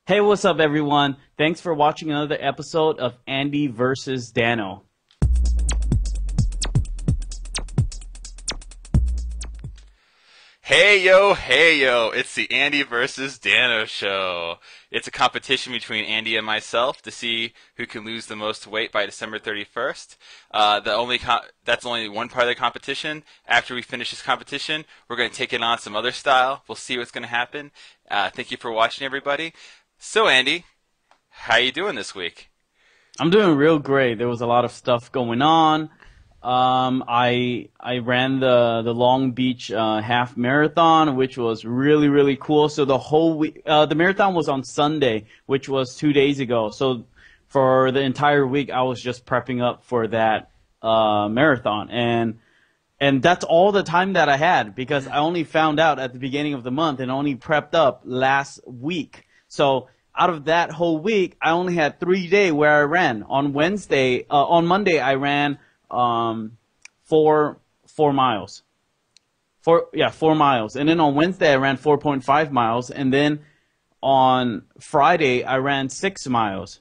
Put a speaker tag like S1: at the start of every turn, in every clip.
S1: Hey, what's up, everyone? Thanks for watching another episode of Andy Vs Dano.
S2: Hey yo, it's the Andy versus Dano show. It's a competition between Andy and myself to see who can lose the most weight by December 31st. That's only one part of the competition. After we finish this competition, we're going to take it on some other style. We'll see what's going to happen. Thank you for watching, everybody. So, Andy, how you doing this week?
S1: I'm doing real great. There was a lot of stuff going on. I ran the Long Beach half marathon, which was really cool. So the whole week, the marathon was on Sunday, which was 2 days ago. So for the entire week, I was just prepping up for that marathon, and that's all the time that I had because I only found out at the beginning of the month and only prepped up last week. So out of that whole week, I only had 3 days where I ran. On Monday, I ran 4 miles. 4 miles. And then on Wednesday, I ran 4.5 miles. And then on Friday, I ran 6 miles.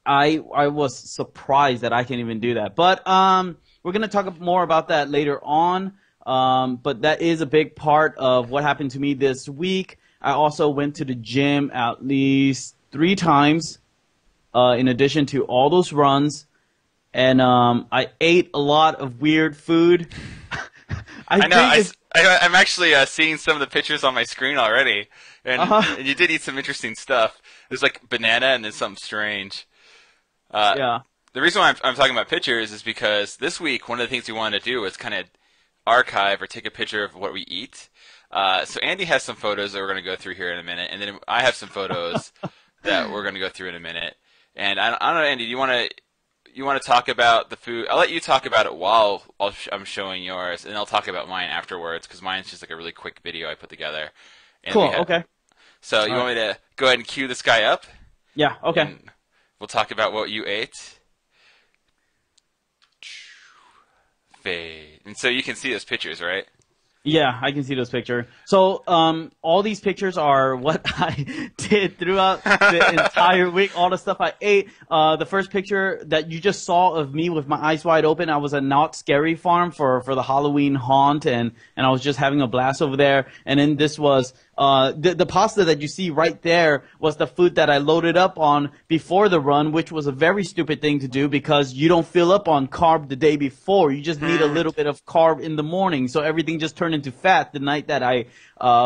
S1: I was surprised that I can even do that. But we're going to talk more about that later on. But that is a big part of what happened to me this week. I also went to the gym at least 3 times in addition to all those runs. And I ate a lot of weird food.
S2: I know. I'm actually seeing some of the pictures on my screen already. And you did eat some interesting stuff. There's like banana and then something strange.
S1: Yeah.
S2: The reason why I'm talking about pictures is because this week, one of the things we wanted to do was kind of archive or take a picture of what we eat. So Andy has some photos that we're going to go through here in a minute. And then I have some photos that we're going to go through in a minute. And I don't know, Andy, do you want to talk about the food? I'll let you talk about it while I'm showing yours, and I'll talk about mine afterwards because mine's just like a really quick video I put together. And
S1: cool. Okay.
S2: So you want me to go ahead and cue this guy up?
S1: Yeah. Okay.
S2: And we'll talk about what you ate. Fade. And so you can see those pictures, right?
S1: Yeah, I can see those pictures. So, all these pictures are what I did throughout the entire week, all the stuff I ate. The first picture that you just saw of me with my eyes wide open, I was at Not Scary Farm for the Halloween haunt, and I was just having a blast over there. And then this was, the pasta that you see right there was the food that I loaded up on before the run, which was a very stupid thing to do because you don't fill up on carb the day before. You just need a little bit of carb in the morning, so everything just turned into fat the night that I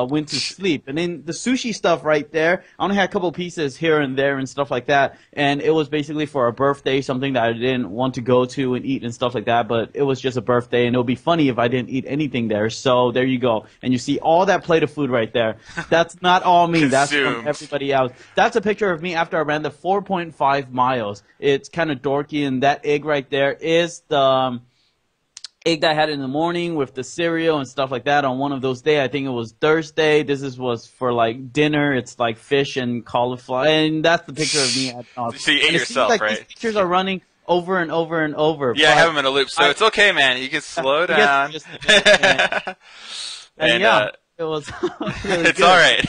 S1: went to sleep. And then the sushi stuff right there, I only had a couple pieces here and there and stuff like that, and it was basically for a birthday, something that I didn't want to go to and eat and stuff like that, but it was just a birthday, and it would be funny if I didn't eat anything there. So there you go. And you see all that plate of food right there. That's not all me. That's from everybody else. That's a picture of me after I ran the 4.5 miles. It's kind of dorky, and that egg right there is the egg that I had in the morning with the cereal and stuff like that on one of those days. I think it was Thursday. Was for like dinner. It's like fish and cauliflower, and that's the picture of me.
S2: So you ate yourself,
S1: like
S2: right?
S1: These pictures are running over and over and over.
S2: Yeah, I have them in a loop, so it's okay, man. You can slow down.
S1: And yeah, it was really
S2: it's
S1: good.
S2: all right.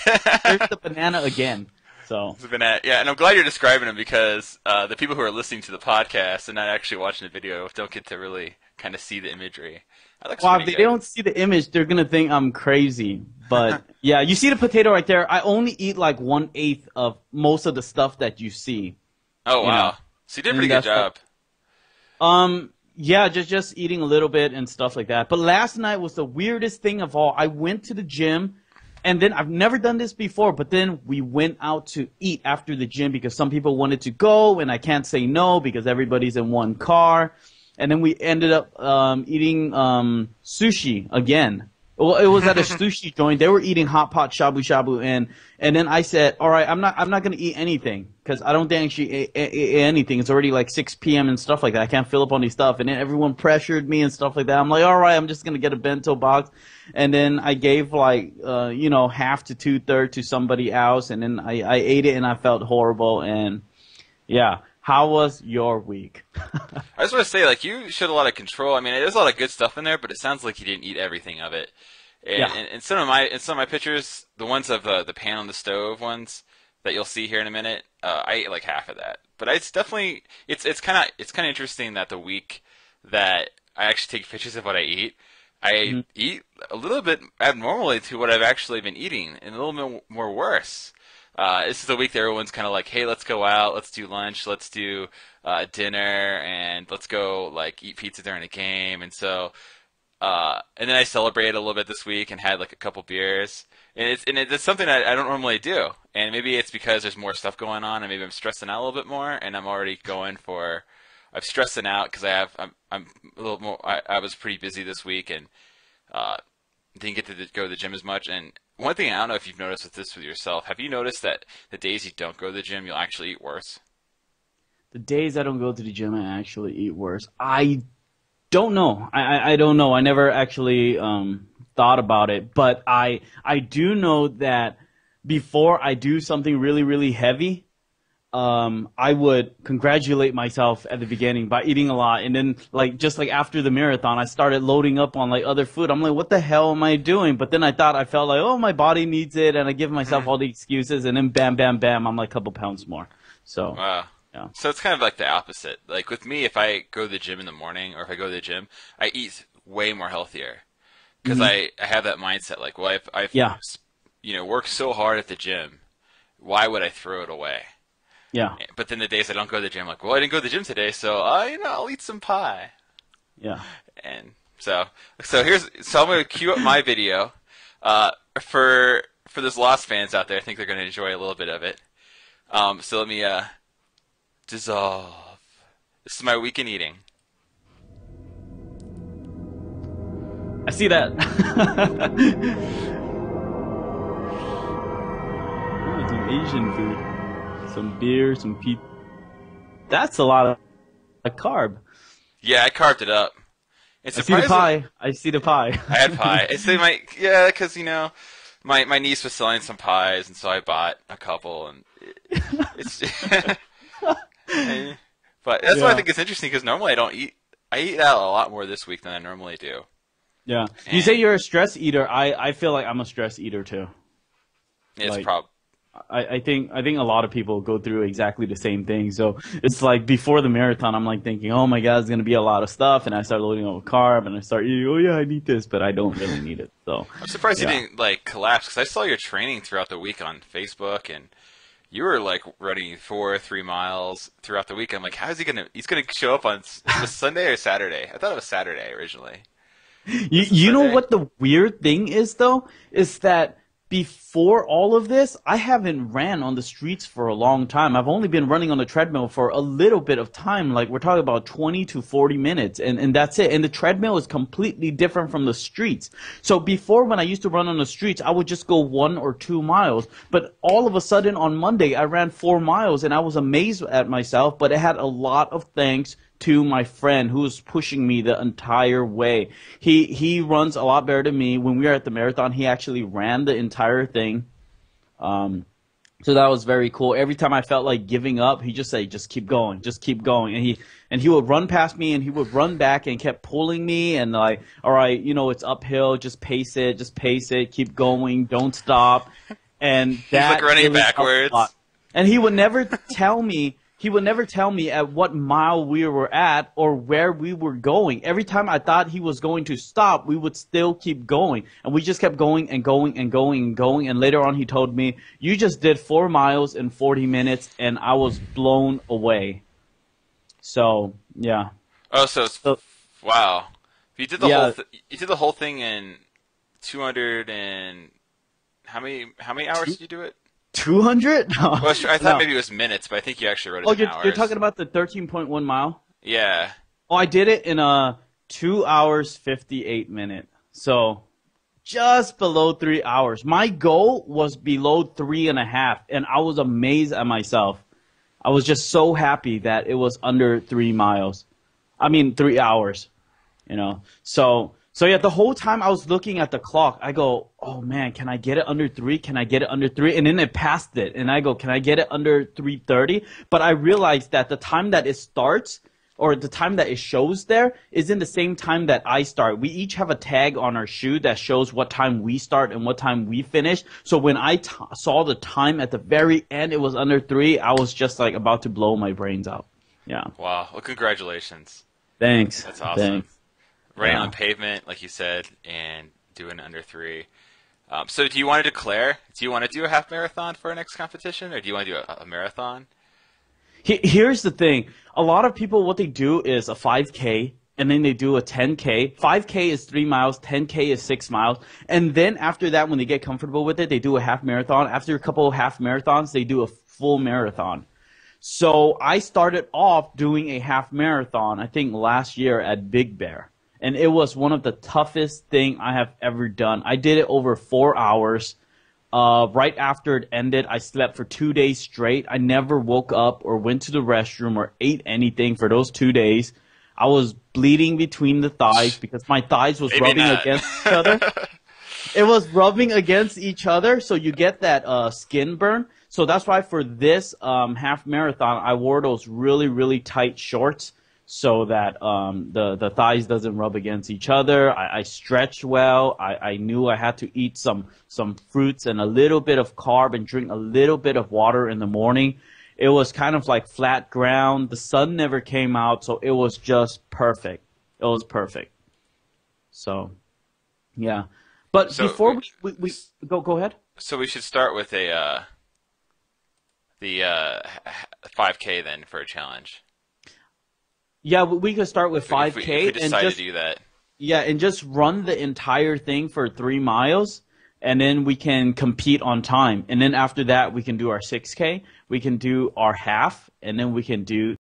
S1: There's the banana again. So
S2: yeah, and I'm glad you're describing them because the people who are listening to the podcast and not actually watching the video don't get to really kind of see the imagery.
S1: Well, if they don't see the image, they're gonna think I'm crazy. But yeah, you see the potato right there. I only eat like 1/8 of most of the stuff that you see.
S2: Oh wow!
S1: Know?
S2: So you did a pretty good job.
S1: Yeah, just eating a little bit and stuff like that. But last night was the weirdest thing of all. I went to the gym, and then I've never done this before, but then we went out to eat after the gym because some people wanted to go, and I can't say no because everybody's in one car. And then we ended up eating sushi again. Well, it was at a sushi joint. They were eating hot pot shabu shabu, and then I said, all right, I'm not gonna eat anything because I don't think actually eat anything. It's already like 6 p.m. and stuff like that. I can't fill up on these stuff. And then everyone pressured me and stuff like that. I'm like, all right, I'm just gonna get a bento box. And then I gave like half to 2/3 to somebody else, and then I ate it and I felt horrible. And yeah. How was your week?
S2: I just want to say, like, you showed a lot of control. I mean, there's a lot of good stuff in there, but it sounds like you didn't eat everything of it. And,
S1: yeah.
S2: and some of my pictures, the ones of the pan on the stove ones, that you'll see here in a minute, I ate like half of that. But it's definitely it's kind of interesting that the week that I actually take pictures of what I eat, I eat a little bit abnormally to what I've actually been eating, and a little bit more worse. This is the week that everyone's kind of like, hey, let's go out, let's do lunch, let's do dinner, and let's go like eat pizza during a game. And so, and then I celebrated a little bit this week and had like a couple beers. And it's something I don't normally do. And maybe it's because there's more stuff going on, and maybe I'm stressing out a little bit more, and I'm already going for. I'm stressing out because I'm a little more. I was pretty busy this week and didn't get to go to the gym as much. And one thing I don't know if you've noticed with yourself, have you noticed that the days you don't go to the gym, you'll actually eat worse?
S1: The days I don't go to the gym, I actually eat worse. I don't know. I don't know. I never actually thought about it, but I do know that before I do something really, really heavy, I would congratulate myself at the beginning by eating a lot, and then just after the marathon, I started loading up on other food. I'm like, what the hell am I doing? But then I felt like, oh, my body needs it, and I give myself all the excuses, and then bam, bam, bam, I'm like a couple pounds more. So
S2: wow. Yeah. So it's kind of like the opposite. Like with me, if I go to the gym in the morning, or if I go to the gym, I eat way more healthier because I have that mindset. Like, well, I've worked so hard at the gym, why would I throw it away?
S1: Yeah.
S2: But then the days I don't go to the gym, I'm like, well, I didn't go to the gym today, so I'll eat some pie.
S1: Yeah.
S2: And so I'm gonna cue up my video. For those Lost fans out there, I think they're gonna enjoy a little bit of it. So let me dissolve. This is my week in eating.
S1: I see that. Oh, some Asian food. Some beer, some pizza. That's a lot of carb.
S2: Yeah, I carved it up.
S1: I see the pie. I see the pie.
S2: I had pie. Because my niece was selling some pies, and so I bought a couple, and it's. But that's why I think it's interesting because normally I don't eat. I eat out a lot more this week than I normally do.
S1: Yeah, you say you're a stress eater. I feel like I'm a stress eater too.
S2: It's probably.
S1: I think a lot of people go through exactly the same thing. So it's like before the marathon, I'm like thinking, oh my God, it's gonna be a lot of stuff, and I start loading up with carb, and I start eating. Oh yeah, I need this, but I don't really need it. So
S2: I'm surprised you didn't collapse because I saw your training throughout the week on Facebook, and you were running 4 or 3 miles throughout the week. I'm like, how is he gonna? He's gonna show up on Sunday or Saturday? I thought it was Saturday originally.
S1: You know what the weird thing is though? Is that before all of this, I haven't ran on the streets for a long time. I've only been running on the treadmill for a little bit of time. Like we're talking about 20 to 40 minutes, and that's it. And the treadmill is completely different from the streets. So before, when I used to run on the streets, I would just go 1 or 2 miles. But all of a sudden on Monday, I ran 4 miles, and I was amazed at myself. But it had a lot of thanks to my friend who was pushing me the entire way. He runs a lot better than me. When we were at the marathon, he actually ran the entire thing. So that was very cool. Every time I felt like giving up, he just say, just keep going, just keep going. And he would run past me, and he would run back and kept pulling me, and like, all right, it's uphill, just pace it, keep going, don't stop. And that
S2: he's running backwards.
S1: And he would never tell me. He would never tell me at what mile we were at or where we were going. Every time I thought he was going to stop, we would still keep going. And we just kept going and going and going and going. And later on he told me, you just did 4 miles in 40 minutes, and I was blown away. So, yeah.
S2: Oh, so wow. You did the whole thing in 200 and how many hours did you do it?
S1: 200? No.
S2: Well, I thought maybe it was minutes, but I think you actually wrote it in hours.
S1: You're talking about the 13.1 mile?
S2: Yeah.
S1: Oh, I did it in 2 hours, 58 minutes. So just below 3 hours. My goal was below 3.5, and I was amazed at myself. I was just so happy that it was under 3 miles. I mean, 3 hours, So yeah, the whole time I was looking at the clock, I go, oh man, can I get it under 3? Can I get it under 3? And then it passed it. And I go, can I get it under 3:30? But I realized that the time that it starts, or the time that it shows there is in the same time that I start. We each have a tag on our shoe that shows what time we start and what time we finish. So when I saw the time at the very end, it was under 3. I was just like about to blow my brains out. Yeah.
S2: Wow. Well, congratulations.
S1: Thanks.
S2: That's awesome.
S1: Thanks.
S2: Running
S1: Yeah.
S2: on pavement, like you said, and doing under 3. So do you want to declare? Do you want to do a half marathon for our next competition, or do you want to do a marathon?
S1: Here's the thing. A lot of people, what they do is a 5K, and then they do a 10K. 5K is 3 miles, 10K is 6 miles. And then after that, when they get comfortable with it, they do a half marathon. After a couple of half marathons, they do a full marathon. So I started off doing a half marathon, I think last year at Big Bear. And it was one of the toughest thing I have ever done. I did it over 4 hours. Right after it ended, I slept for 2 days straight. I never woke up or went to the restroom or ate anything for those 2 days. I was bleeding between the thighs because my thighs was
S2: Maybe
S1: rubbing
S2: not.
S1: against each other. It was rubbing against each other, so you get that skin burn. So that's why for this half marathon, I wore those really, really tight shorts so that the thighs doesn't rub against each other. I stretched well. I knew I had to eat some fruits and a little bit of carb and drink a little bit of water in the morning. It was kind of like flat ground. The sun never came out, so it was just perfect. It was perfect. So, yeah. But
S2: So
S1: before we go ahead.
S2: So we should start with the 5K then for a challenge.
S1: Yeah, we could start with 5K
S2: If we
S1: and
S2: decide
S1: just
S2: to do that.
S1: and just run the entire thing for 3 miles, and then we can compete on time. And then after that, we can do our 6K, we can do our half, and then we can do